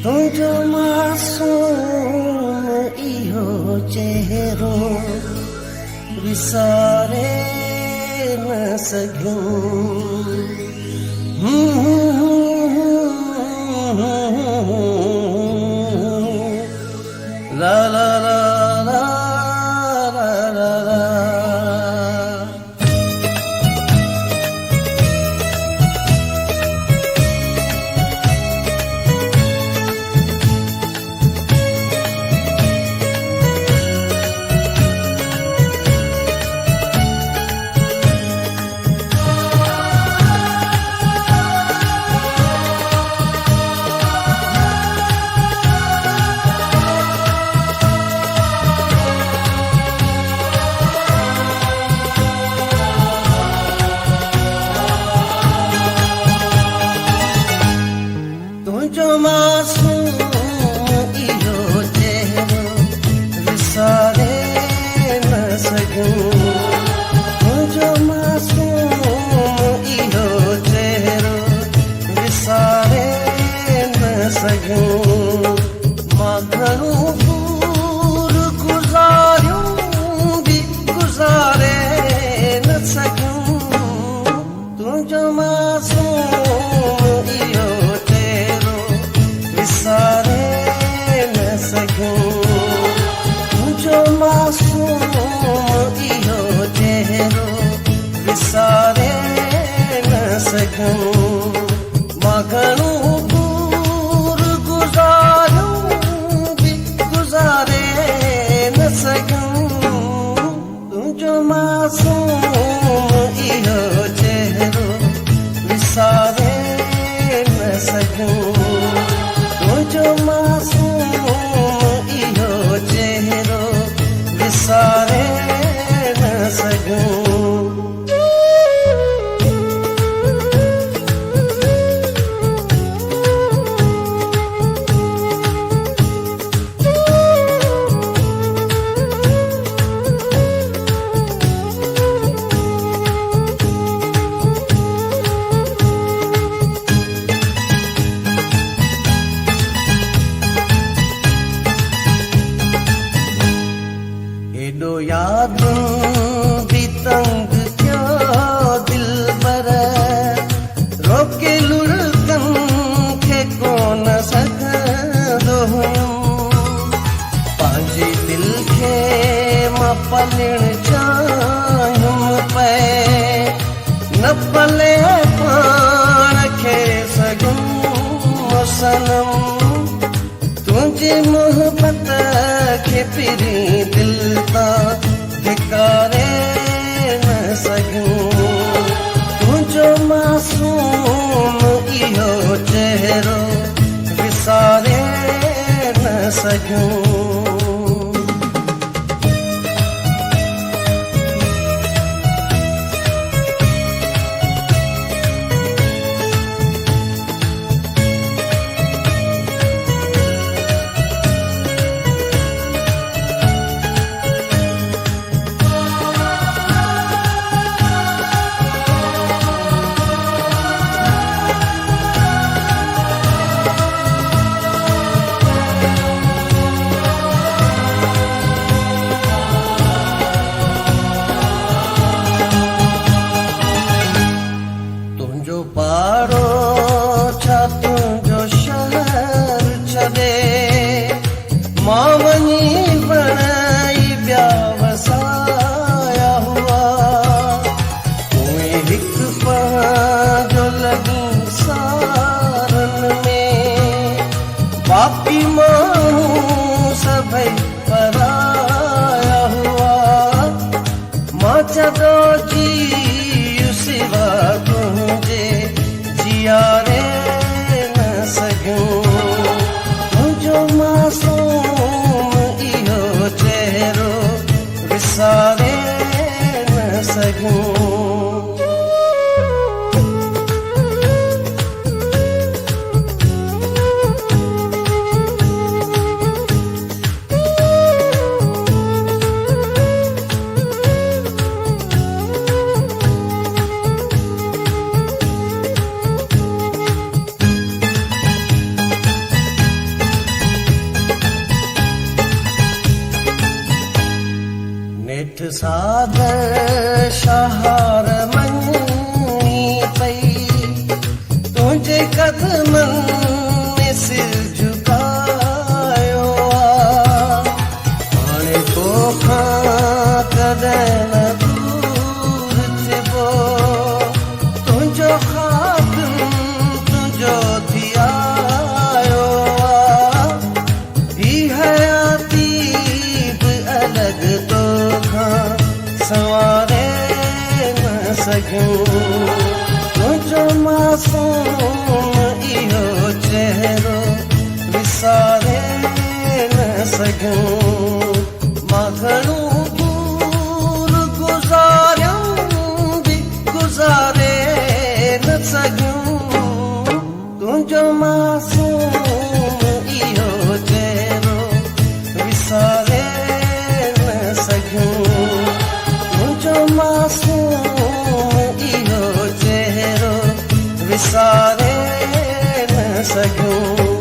तुंहिंजो मासूम इहो चेहरो विसारे न सघूं। ला ला ला ला ला ला ला। तुंहिंजो मासूम इहो चेहरो विसारे न सघूं। तुंहिंजो मासूम इहो चेहरो विसारे न सघूं। मां घणो दूर गुज़ारियूं बि गुज़ारे न सघूं। तुंहिंजो मासूम इहो विसारे न सघूं। तुंहिंजो मासूम इहो चेहरो विसारे न सघूं। मां घणो दूर गुज़ारियूं बि गुज़ारे न सघूं। तुंहिंजो मासूम इहो चेहरो विसारे न सघूं। तुंहिंजो मासूम इहो चेहरो विसारे न सघूं। एॾो यादूं बि तंग थियो दिलबर, रोके लुड़कनि खे कोन सघंदो हुयुमि। पंहिंजे दिल खे मां पलण चाहियुमि पए, न पले पाण खे सघूं सनम। तुंहिंजी मोहबत खे पिरी दिल तां धिकारे न सघूं। तुंहिंजो मासूम इहो चेहरो विसारे न सघूं। तुंहिंजो पाड़ो छा तुंहिंजो शहर छॾे, मां वञी बणाई ॿिया वसाया हुआ। उहे हिकु पंहिंजो लॻी सारनि में, बाक़ी माण्हू सभई पराया हुआ। मां छॾो जी सिवा तुंहिंजे जियारे न सघूं। तुंहिंजो मासूम इहो चेहरो विसारे न सघूं। हेठ सागर शहार मनी पई तुझे कदमनि में सिर झुकायो हाणे तोखां कॾहिं न दूर थिबो तुंहिंजो ख़ात्म तुंहिंजो थी आयो ही हयाती बि अलॻि तोखां संवारे न सघूं तुंहिंजो मासूम इहो चहिरो विसारे न सघूं मां घणो दूर गुज़ारियूं बि गुज़ारे न सघूं तुंहिंजो मासूम इहो चहिरो विसारे न सघूं तुंहिंजो मासूम इहो चहिरो विसारे न सघूं